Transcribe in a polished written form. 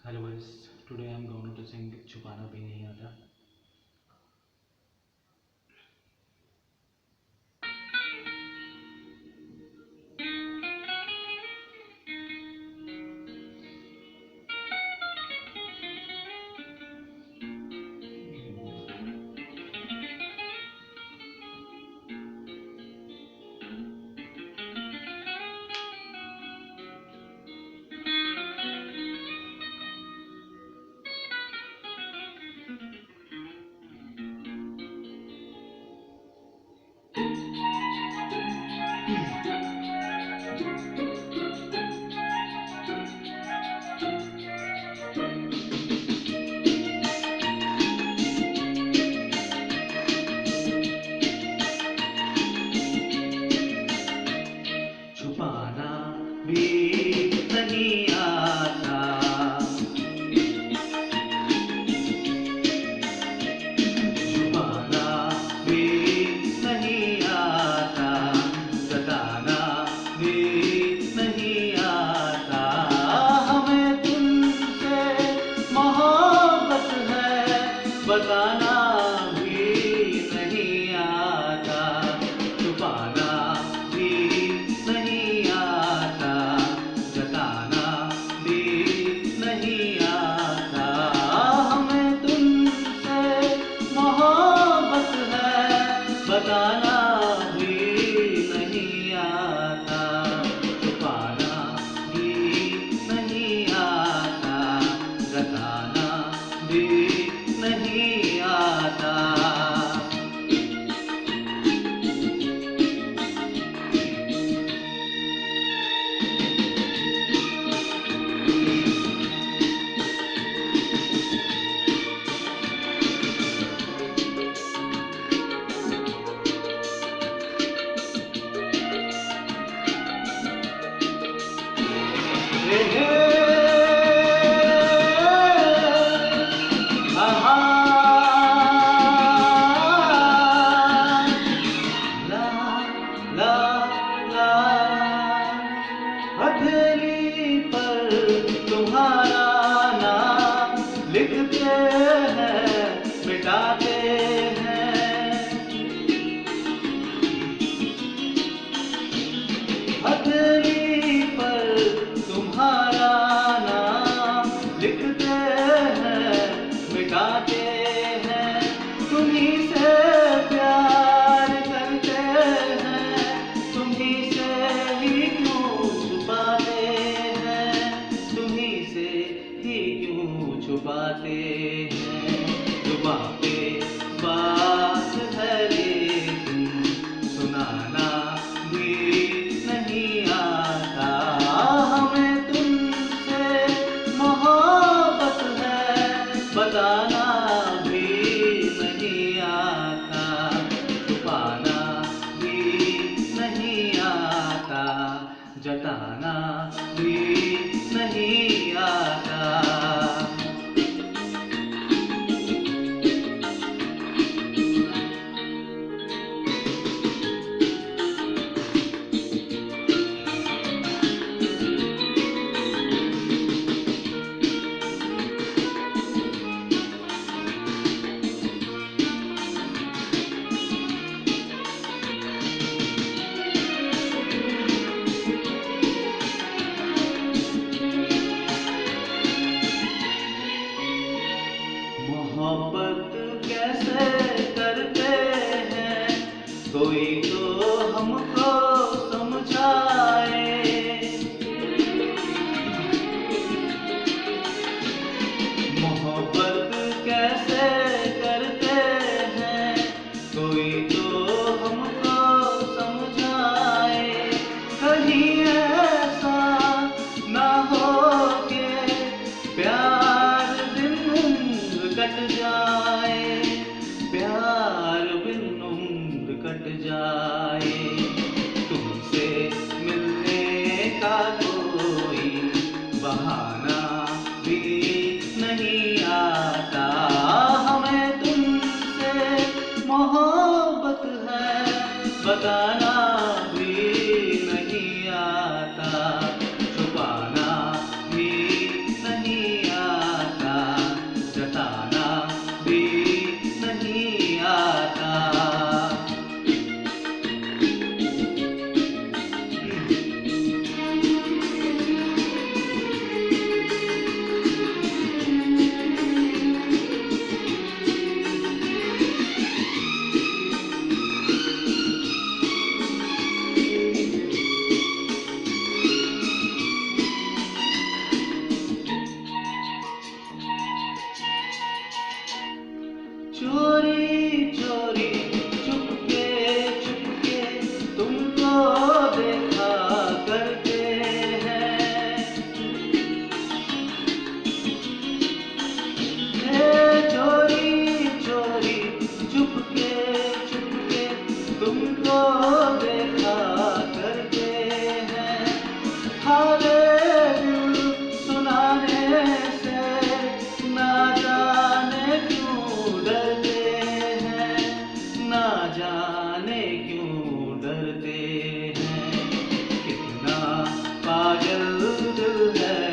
Hello guys, today I'm going to sing छुपाना भी नहीं आता। छुपाना भी नहीं आता, छुपाना भी नहीं आता, जताना भी नहीं आता। हमें तुमसे मोहब्बत है, बताना भी नहीं आता, छुपाना भी नहीं आता, जताना भी नहीं आता। हमें तुमसे मोहब्बत है, बताना भी नहीं आता, छुपाना भी नहीं आता, जताना भी नहीं आता। हथेली पर तुम्हारा नाम लिखते हैं, मिटाते हैं। हथेली पर तुम्हारा नाम लिखते हैं, मिटाते हैं। तुम्हीं से प्यार करते हैं, तुम्हीं से ही क्यों छुपाते हैं, तुम्हीं से ही क्यों छुपाते हैं। जुबां पे बात है लेकिन सुनाना भी नहीं आता। हमें तुमसे मोहब्बत है, बताना भी नहीं आता, छुपाना भी नहीं आता, जताना भी नहीं आता। मोहब्बत कैसे करते हैं, कोई तो हमको समझाए। मोहब्बत कैसे करते हैं, कोई तो हमको समझाए। कहीं ऐसा ना हो के प्यार बिन उम्र कट जाए, प्यार बिन उम्र कट जाए। तुमसे मिलने का कोई बहाना भी नहीं आता। हमें तुमसे मोहब्बत है, बताना भी नहीं आता, छुपाना भी नहीं आता। दिल है